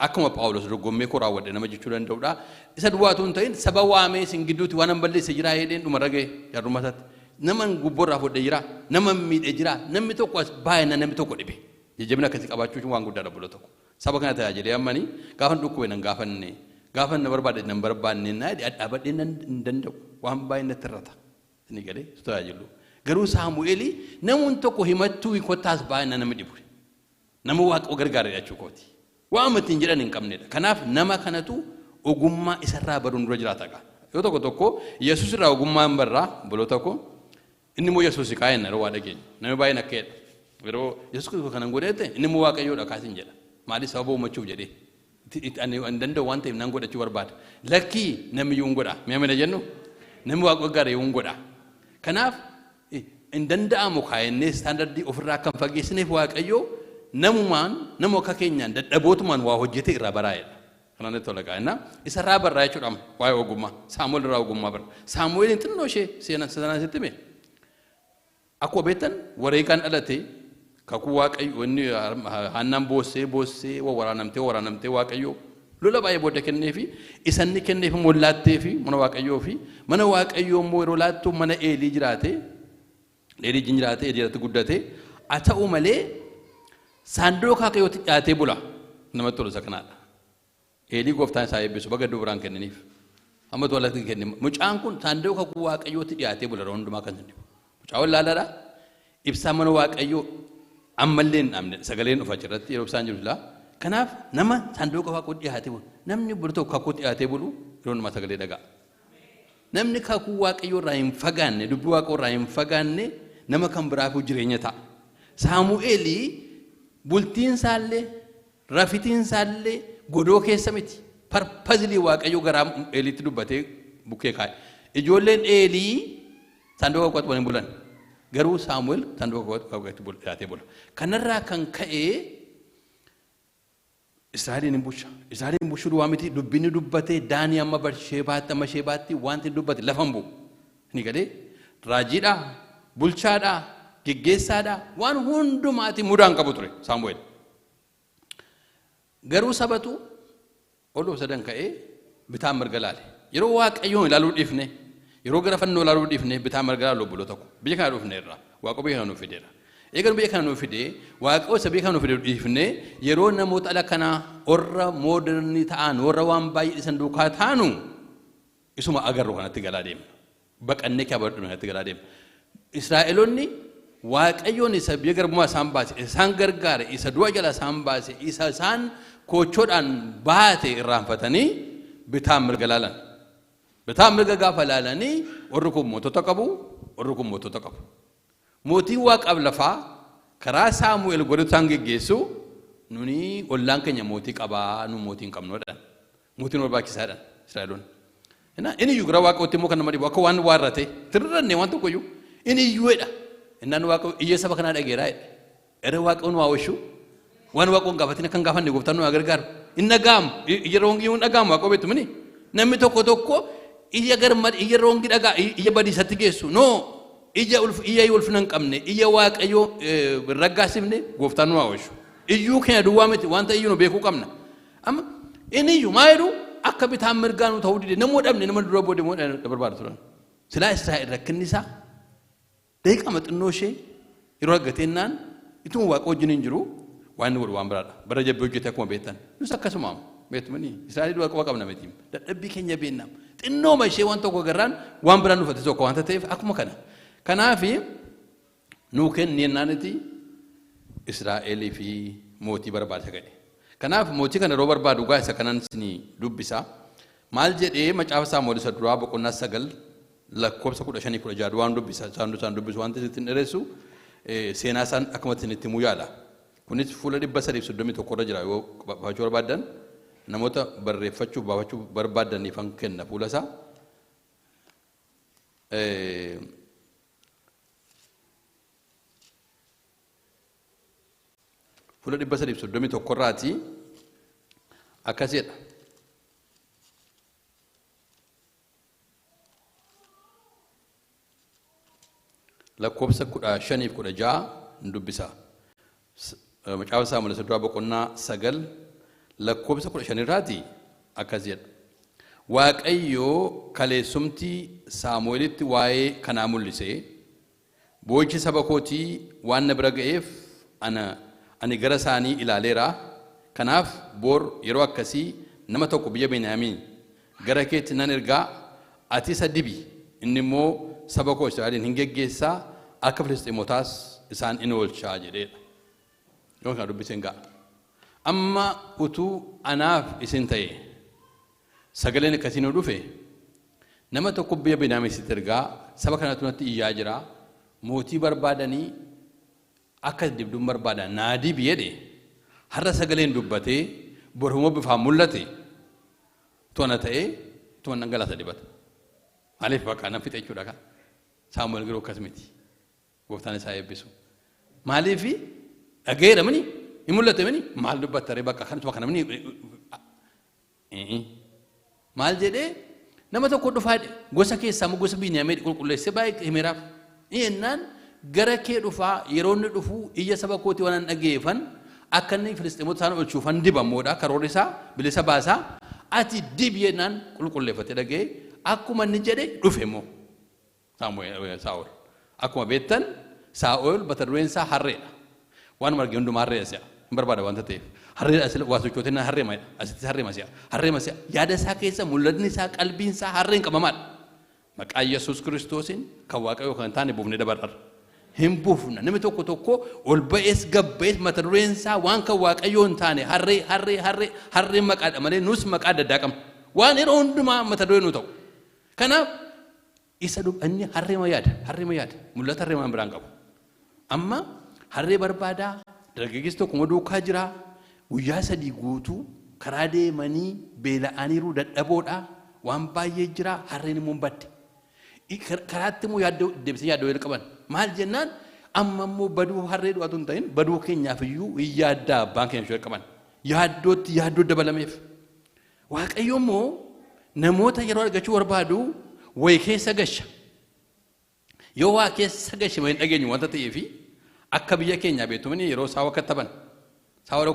akkuma Phaawulos dorgommee koo raawwadhe nama jechuu danda'udha isa duwwaatu hin ta'in saba waamee isin gidduutti waan hin balleesse jira jedheen dhuma ragee jaarummaataatti nama gubboorraa fudhee jira nama miidhee jira namni tokko as baay'ina namni tokko dhibe jajjabina akkasii qabaachuun waan guddaadha bula tokko saba kana tajaajilee ammanii gaafan dhukkube nan gaafanne gaafan na barbaade nan barbaanne naa dhaabadhee nan hin danda'u waan baay'ina tirrata inni galee tajaajilu garuu Saamu'eeli namuun tokko himattuu kottaas baay'ina nama dhibu nama waaqa gargaaree jechuu kooti waan amattiin jedhan hin qabnedha kanaaf nama kanatu ogummaa isarraa baruun dura jiraata qaba yoo tokko tokko Yesuus irraa ogummaa hin barraa buloo tokko inni immoo Yesuus kaa'een yeroo waa dhageenya namni baay'een akka jedha yeroo Yesuus kanan godheete inni immoo waaqayyoodha kaasin jedha maaliif sababa uumachuuf jedhee ani danda'u waan ta'eef nan godhachuu barbaada lakkii namni iyyuu hin godha mi'amina jennu namni waaqa gargaaree iyyuu hin godha kanaaf hin danda'amu kaayennee istaandardii ofirraa akka hin fageessineef waaqayyoo namumaan nama akka keenyaan dadhabootumaan waa hojjete irraa baraa'edha kanaan itti tola gaa'inna isarraa barraa jechuudha waa'ee ogummaa Saamu'eel irraa ogummaa barra Saamu'eelin xinnoo ishee seenaan sitti mee akkuma beektan wareegaan dhalate kakuu waaqayyo inni Haannaan boossee waraanamtee waaqayyo lola baay'ee booda kenneefi isanni kenneefi mollaatteefi mana waaqayyoo fi mana waaqayyoo immoo yeroo laattu mana Eelii jiraate Eelii jiraate Eelii guddate haa ta'u malee saanduqa waaqayyootti dhiyaatee bula namatti tolu isa kanaadha Eelii gooftaan isaa eebbisu baga dubraan kennaniif amma to'alatti kenne mucaan kun saanduqa kakuu waaqayyootti dhiyaatee bula yeroo hundumaa kan inni mucaa wallaalaadha ibsaa mana waaqayyoo ammallee hin dhabne sagaleen dhufa jirratti yeroo ibsaan jiru kanaaf nama saanduqa waaqayyootti dhiyaatee bulu namni bulu tokko kakuutti dhiyaatee bulu yeroo nama sagalee dhaga'a namni kakuu waaqayyoo irraa hin fagaanne dubbii waaqayyoo irraa hin fagaanne nama kan biraafuu jireenya ta'a Saamu'eelii bultiin isaallee rafitiin isaallee godoo keessa miti parpazilii waaqayyoo garaa Eeliitti dubbatee bukkee kaa'e ijoolleen Eelii saanduqa waaqayyootti waliin bulan garuu Saamu'eel saanduqa waaqayyootti dhiyaatee bula kanarraa kan ka'ee Israa'eliin hin bulchu duwwaa miti dubbinni dubbatee Daanii amma Barsheebaatti wanti dubbate lafa hin bu'u ni galee raajiidha bulchaadha geggeessaadha waan hundumaati mudaan qabu ture Saamu'eel garuu sabatu oluu sadan ka'ee bitaa mirga laale yeroo waaqayyoon ilaaluu dhiifne yeroo gara fannoo ilaaluu dhiifne bitaa mirga laaluu buloo tokko biyya kana dhufne irraa waaqa biyya kana nuuf fideera eegan biyya kana nuuf fidee waaqa isa biyya kana nuuf fidee dhiifne yeroo namoota ala kanaa warra mooderni ta'an warra waan baay'ee isan duukaa taanu isuma agarru kanatti galaa deemna baqannee kaabadhu kanatti galaa deemna Israa'eloonni waaqayyoon isa biyya garbummaa isaan baase isaan gargaare isa du'a jala isaan baase isa isaan koochoodhaan baate irraanfatanii bitaan mirga laalan bitaan mirga gaafa laalanii warri kun mootota qabu mootiin waaqaaf lafaa karaa Saamu'eel godhataan geggeessu nuni ollaan keenya mootii qabaa nu mootii hin qabnoodhaan mootiin barbaachisaadhaan Israa'eloonni inni iyyuu gara waaqootti immoo kan nama dhibu akka waan waarrate tirranne waan tokkoyyuu inni iyyuudha innaan waaqa iyya saba kanaa dhageeraa era waaqoon waa washu waan waaqoon gaafatin kan gaafanne gooftaan nu gargaaru inna gaam iyya roongi yun dhagaam waaqoo beektu mini namni tokko iyya garmad iyya roongi dhagaa iyya badiisatti geessu no iyya ulfina hin qabne iyya waaqayyoo raggaasifne gooftaan nu waa washu iyyuu keenya duwwaa miti wanta iyyuu nu beekuu qabna amma inni iyyuu maa jedhu akka bitaan mirgaa nu ta'uu dide namoo dhabne nama dura boode moo barbaadu turan silaa Israa'el rakkinni isaa deeqa maxinoo ishee yeroo argateennaan ituma waaqa wajjin hin jiru waan inni godhu waan biraadha bara jabbii hojjete akkuma beektan nus akkasumaam beektumanii Israa'el waaqa qabna miti dadhabbii keenya beennam xinnooma ishee waan tokko garraan waan biraan dhufate tokko wanta ta'eef akkuma kana kanaafi nuu kenneennanitti Israa'elii fi mootii barbaada gadhe kanaaf mootii kana yeroo barbaadu gaa isa kanan isinii dubbisa maal jedhee macaafa Saamu'eel isa duraa boqonnaa 9 lakkoofsa 15-16 waan dubbisa isaan dubbisu waan ittiin dheeressu seenaa isaan akkuma itti himuu yaala kunis fuula 331 irra jira yoo baafachuu barbaadan namoota barreeffachuuf baafachuu barbaadaniif kan kenna fuula isaa fuula 331 irraati Akkasiidha. Lakkoobsa 15-16 dubbisa. Macaafa Saamu'eel isa duraa boqonnaa 9 lakkoobsa 15 irraati akkas jedha. Waaqayyoo kaleessumti Saamu'eelitti waa'ee kanaa mul'isee boo'ichi saba kootii waan na bira ga'eef ani gara isaanii ilaaleera. Kanaaf boor yeroo akkasii nama tokko biyya Beniyaamiin gara keetti nan ergaa, ati isa dibi, inni immoo saba koo Israa'eliin hin geggeessaa, akka Filisxeemotaas isaan in oolchaa jedheedha. Yoo kana dubbiseen ga'a. Amma utuu anaaf isin ta'e sagaleen akkasii nu dhufe nama tokko biyya Beniyaamiisitti ergaa, saba kanatu natti iyyaa jira, mootii barbaadanii akka dibduun barbaadan naa dibi jedhe har'a sagaleen dubbatee borhumoo bifaan mul'ate tuana ta'ee tuana galata dibata. Maaliif bakka nan fixe jechuudha ka Saamu'eel garuu akkas miti. Gooftaan isaa eebbisu. Maaliif dhageera mini hin mul'ate mini maal dubbattare bakka kanatuma kana mini maal jedhee nama tokko dhufaa gosa keessaa moo gosa Beniyaamiin qulqulleessee baay'ee himeeraaf. Innaan gara kee dhufaa yeroo inni dhufu iyya saba kootii waan dhageeffan akka inni Filisxeemota isaan oolchuufan dibamoodha karoora isaa bilisa baasaa ati dibi jennaan qulqulleeffatee dhagee akkuma inni jedhe dhufe immoo Saa'ol. Akkuma beektan Saa'ol mata dureen isaa harreedha. Waan marge hundumaa harree asi'a hin barbaada waanta ta'eef harreedha asii waa sochooteen harreema asitti harreema asi'a harreema asi'a yaada isaa keessa mul'atni isaa qalbiin isaa harreen qabamaadha. Maqaa Yesuus Kiristoosiin kan Waaqayyoo kan taane buufnee dabarra. Hin buufna namni tokko tokko ol ba'ees gabbees mata dureen isaa waan kan Waaqayyoo hin taane harree maqaadha malee nus maqaa adda addaa qabna. Waan yeroo hundumaa mata duree nu ta'u. Kanaaf isa inni harreema yaada mul'ata harreema biraan qabu. Amma harree barbaadaa dargaggeessi tokko duukaa jira guyyaa 3 guutuu karaa deemanii beela'aniiru dadhaboodha waan baay'ee jira harreen immoo badde. Karaatti immoo deebisee yaaddoo qaban maal jennaan amma immoo baduu harree du'atu hin ta'in baduu keenyaaf iyyuu yaaddaa abbaan keenya shoo qaban yaaddoo dabalameef. Waaqayyo immoo namoota yeroo argachuu barbaadu way keessa gasha. Yoo waa keessa gashe hin dhageenyu wanta ta'eefi akka biyya keenyaa beektumni yeroo saawwa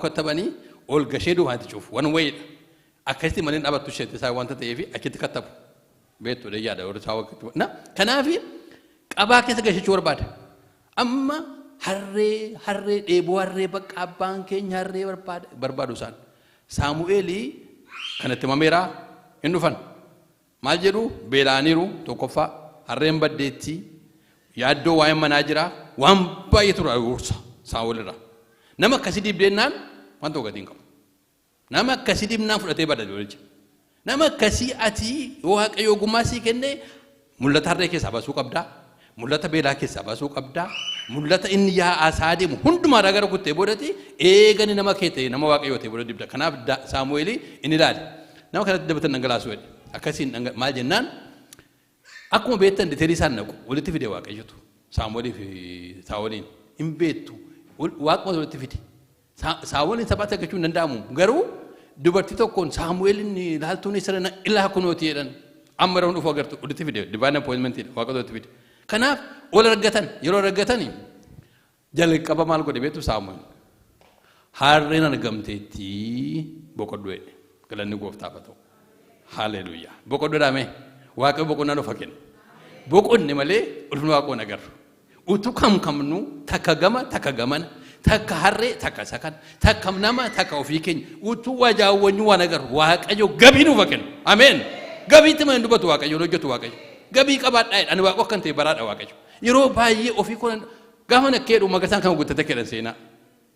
kattabanii ol gashee duwwaatti cufu waan wayidha. Akkasitti malee dhaabbattu isheetti isaa wanta ta'eefi achitti kattabu. Beektu yaada yeroo saawwa kattabu. Kanaaf qabaa keessa gashechuu barbaada. Amma harree dheebuu harree bakka abbaan keenya harree barbaadu isaan. Saamu'eelii kanatti mameeraa hin dhufan. Maal jedhu beela'aniiru tokkoffaa harreen baddeetti yaaddoo waa'ee manaa jira waan baay'ee tura ursa Saa'ol irraa. Nama akkasii dibdeennaan wanta ogatiin qabu. Nama akkasii dibnaan fudhatee bada jechuudha. Nama akkasii ati Waaqayyo ogummaa sii kenne mul'ata harree keessaa baasuu qabdaa. Mul'ata beelaa keessaa baasuu qabdaa. Mul'ata inni yaa'aa isaa deemu hundumaa gara kuttee boodatti eegani nama kee ta'e nama Waaqayyoo ta'e booda dibda. Kanaaf Saamu'eelii inni ilaali. Nama kanatti dabatan dhangalaasuu jedhe. Akkasiin maal jennaan akkuma beektan diteerii isaan naqu walitti fide Waaqayyotu Saamu'eelii fi Saa'oliin hin beektu Waaquma walitti fide. Saa'oliin sabata argachuu hin danda'amu garuu dubartii tokkoon Saamu'eelin ilaaltuun isa ilaa kunooti jedhan amma yeroo dhufu agartu walitti fide divine appointment Waaqota walitti fide. Kanaaf ol argatan yeroo argatanii jalqaba maal godhe beektu Saamu'eel harreen argamteetti boqoddu jedhe galanni Gooftaaf haa ta'u. Hallelujah. Boqoddu dhaame Waaqayyo boqonnaa dhufa kenna. Boqonne malee ulfina Waaqoon agarru. Utuu kamnu takka gama takka gamana takka harree takka sakan takka nama takka ofii keenya utuu wajaawwanyu waan agarru Waaqayyo gabii nuuf kenna. Ameen. Gabiitti mana dubbatu Waaqayyo hojjetu Waaqayyo. Gabii qabaadhaa jedhan Waaqo akkan ta'e baraadha Waaqayyo. Yeroo baay'ee ofii koon gaafa nakkeedhu magasaan kan guutate kedhan seenaa.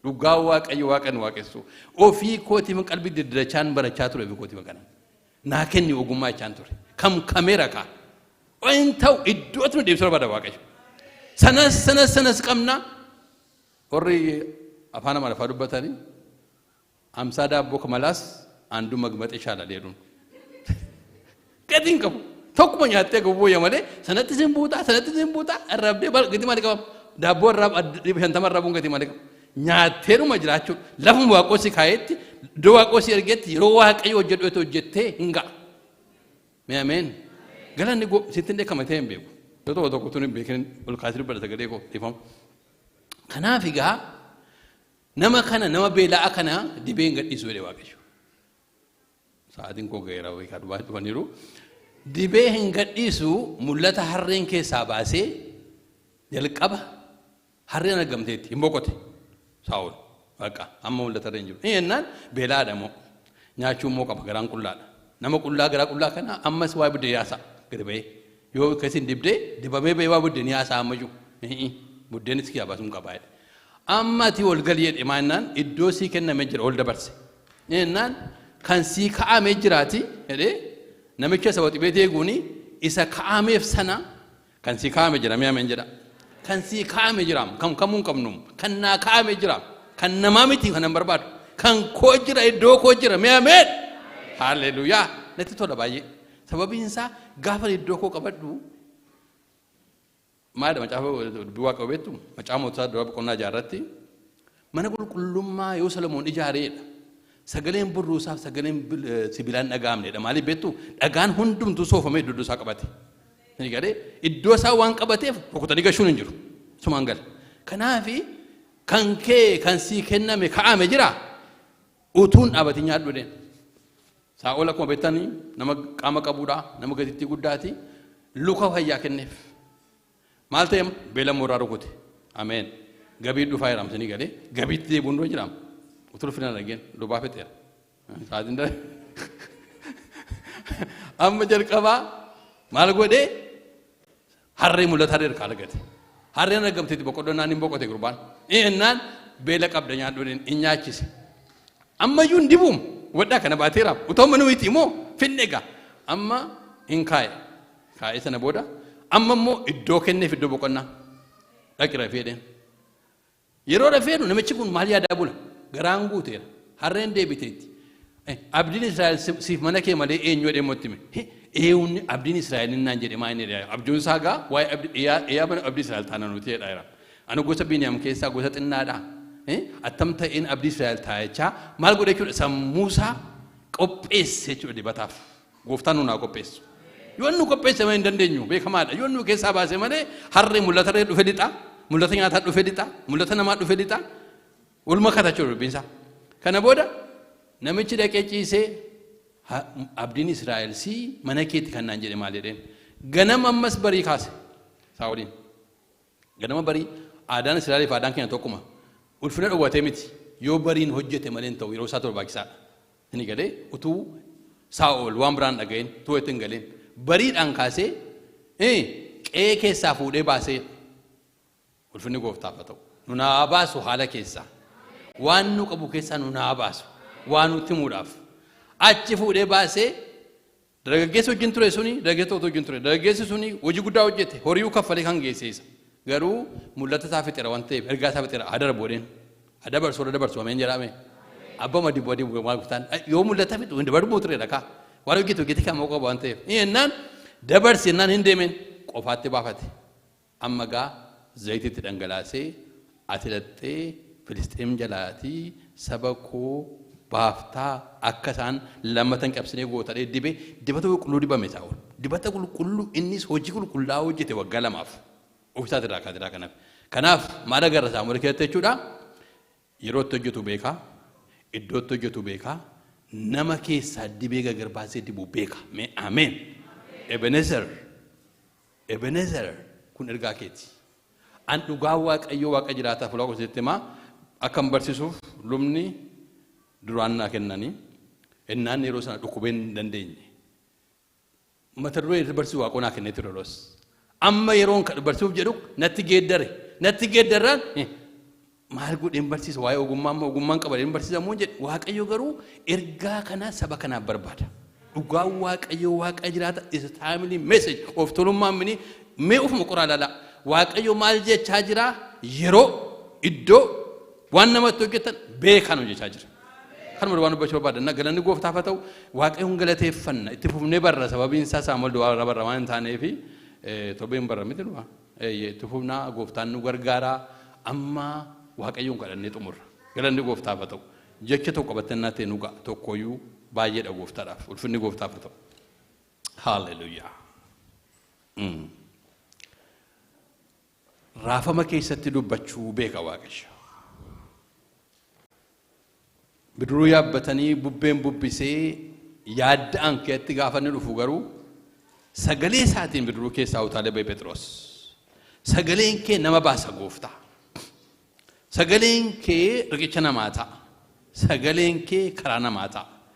Dhugaa Waaqayyo Waaqan waaqessu. Ofii kootiif qalbii diddirachaan barachaa ture ofii kootiif kana. Naa kenni ogummaa jechaan ture. Kameera kaa. Waan ta'u iddootti nu deebisuu barbaada Waaqayyo. Sanas qabna. Warri afaan Amaariffaa dubbatanii amsaa daabboo kamalaas aandu magmaxee shaala dheeruun. Gatiin qabu. Tokkuma nyaattee qabu booya malee sanatti sin buutaa arrabdee gatii malee qabama. Daabboo irraa 50 irraa buun gatii malee qaba. Nyaatteeruma jiraachuun lafuma Waaqoo si kaayetti iddoo waaqoo ergetti yeroo waaqayyo hojjettee hin ga'a. Mee ameen. Galanni sittin dheekkamatee hin beeku. Yoo tokko tokko tun hin beekin ol kaasee dubbata sagalee koo dhiifamu. Kanaaf egaa nama kana nama beelaa kana dibee hin gadhiisuu jedhe waaqayyo. Sa'aatiin koo ga'eera beekaa dhufaniiru. Dibee hin gadhiisuu mul'ata harreen keessaa baasee jalqaba harreen argamteetti hin boqote. Saa'ol waaqa amma mul'ata harreen jiru. Innaan beelaadha moo nyaachuu moo qaba garaan qullaadha. Nama qullaa garaa qullaa kana ammas waa buddeen yaasaa gadi ba'ee yoo akkasiin dibdee dibamee ba'ee waa buddeen yaasaa amma jiru. Buddeenis kiyyaa baasuun qabaa jedhe. Amma ati ol galii jedhe maannaan iddoo sii kennamee jira ol dabarse. Innaan kan sii kaa'amee jiraati jedhee namicha isa waxibee eeguuni isa kaa'ameef sana kan sii kaa'amee jira mee ameen jedha. Kan sii kaa'amee jiraam kan kamuu hin qabnu kan naa kaa'amee jiraam kan namaa miti kan hin barbaadu kan koo jira iddoo koo jira mee ameen. Haalleluuyaa natti tola baay'ee sababiin isaa gaafa iddoo koo qabadhu maadha macaafa duwwaa qabeettu macaafa moototaa duraa boqonnaa jaarratti mana qulqullummaa yoo Salomoon ijaareedha. Sagaleen burruusaaf sagaleen sibiilaan dhaga'amneedha. Maaliif beektu dhagaan hundumtuu soofamee iddoo isaa qabate. Ni galee iddoo isaa waan qabateef rukutanii gashuun hin jiru. Sumaan gala. Kanaafi kan kee kan sii kenname kaa'ame jira utuun dhaabatii nyaadhu deen. Saa'ol akkuma beektanii nama qaama qabuudha nama gatiittii guddaati luka fayyaa kenneef. Maal ta'eem beela mooraa rukute. Ameen. Gabii dhufaa jiraamsanii galee gabiitti deebuun dura jiraam. Utul filan again lubaa fixeera. Saatiin dha. Amma jalqabaa maal godhee harree mul'ata harree harkaa argate. Harreen argamteetti boqoddoo naan hin boqote gurbaan. Innaan beela qabda nyaadhuudhaan hin nyaachise. Ammayyuu hin dibuum wadhaa kana baateera. Utoo mana wiiti immoo finne egaa. Amma hin kaa'e. Kaa'ee sana booda amma immoo iddoo kenneef iddoo boqonnaa. Dhaqi rafeedheen. Yeroo rafeedhu namichi kun maal yaadaa bula? Garaan guuteera. Harreen deebiteetti. Abdiin Israa'el siif mana kee malee eenyu jedhee mootti hime. Eewunni abdiin Israa'el naan jedhe maa inni jedhee abdiin isaa gaa waa'ee abdii Israa'el taana nuti jedha. Ani gosa Biniyaam keessaa gosa xinnaadha. Attam ta'een abdii Israa'el taa'echaa maal godhe jechuudha sammuusaa qopheesse jechuudha dibataaf. Gooftaan nu naa qopheessu. Yoo nu qopheesse malee hin dandeenyu beekamaadha. Yoo nu keessaa baase malee harree mul'ata irra dhufe lixa. Mul'ata nyaataa dhufe lixa. Mul'ata namaa dhufe lixa. Ulma katachuu dubbinsa. Kana booda namichi dhaqee ciisee abdiin Israa'el si mana keetti kan naan jedhe maal jedheen. Ganama ammas barii kaase. Saa'oliin. Ganama barii aadaan Israa'eliif aadaan keenya tokkuma. Ulfina dhowwatee miti. Yoo bariin hojjete malee hin ta'u yeroo isaa barbaachisaadha. Inni galee utuu Saa'ol waan biraan dhaga'een utuu itti hin galeen bariidhaan kaasee qe'ee keessaa fuudhee baasee ulfinni gooftaaf haa ta'u. Nu naa baasu haala keessaa. Waan nu qabu keessaa nu naa baasu. Waan nutti himuudhaaf. Achi fuudhee baasee dargaggeessi wajjin ture suni dargaggeessa wajjin ture. Dargaggeessi suni hojii guddaa hojjete horii kaffalee kan geesseessa. Garuu mul'ata isaa fixeera waan ta'eef ergaa isaa fixeera adara boodeen. Adabarsu ameen jedhame. Abba madi boodee maal guutaan yoo mul'ata fixu hin dabarbu ture dhakaa. Waan hojjetu kan moo qaba waan ta'eef. Innaan dabarsi innaan hin deemeen qofaatti baafate. Amma gaa zayitiitti dhangalaasee ati lattee Filisxeem jalaatii saba koo baaftaa akka isaan lammatan qabsinee gootadhee dibata qulqulluu dibame Saa'ol. Dibata qulqulluu innis hojii qulqullaa hojjete waggaa 2. Ofiisaati irraa kaatiraa kanaaf. Kanaaf maal agarra Saamu'eel keessatti jechuudha. Yeroo itti hojjetu beekaa. Iddoo itti hojjetu beekaa. Nama keessaa dibee gargar baasee dibuu beeka. Mee ameen. Ebenezer kun ergaa keeti. An dhugaa waaqayyoo waaqa jiraataa fulaa qoseetti maa akkam barsiisuuf lubni duraan naa kennanii innaan yeroo sana dhukkubeen hin dandeenye. Mata duree barsiisuu waaqoo naa kenneetu rolos. Amma yeroon kan barsiisuuf jedhu natti geeddarraan maal godheen barsiisa waa'ee ogummaan qabaleen barsiisamuu jedhe waaqayyo garuu ergaa kana saba kanaaf barbaada. Dhugaa waaqayyo waaqa jiraata is timely message of tolummaa mini mee ufuma qoraa laalaa. Waaqayyo maal jechaa jira yeroo iddoo waan namatti hojjetan beekan hojjechaa jira. Kanuma waan dubbachuu barbaadanna galanni gooftaaf haa ta'u waaqayyoon galateeffanna itti fufnee barra sababiin isaa Saamu'eel du'aa barra waan taaneefi torbeen barra miti dhufa. Itti fufnaa gooftaan nu gargaaraa amma waaqayyoon kadhannee xumurra. Galanni gooftaaf haa ta'u jecha tokko qabatannaa ta'e nuga tokkoyyuu baay'eedha gooftaadhaaf ulfinni gooftaaf ta'u. Haalleluuyaa. Raafama keessatti dubbachuu beeka Waaqayyo. Bidiruu yaabbatanii bubbeen bubbisee yaadda'an keetti gaafa inni dhufu garuu sagalee isaatiin bidiruu keessaa utaalee ba'e Phexros. Sagaleen kee nama baasa gooftaa. Sagaleen kee riqicha namaa ta'a. Sagaleen kee karaa namaa ta'a.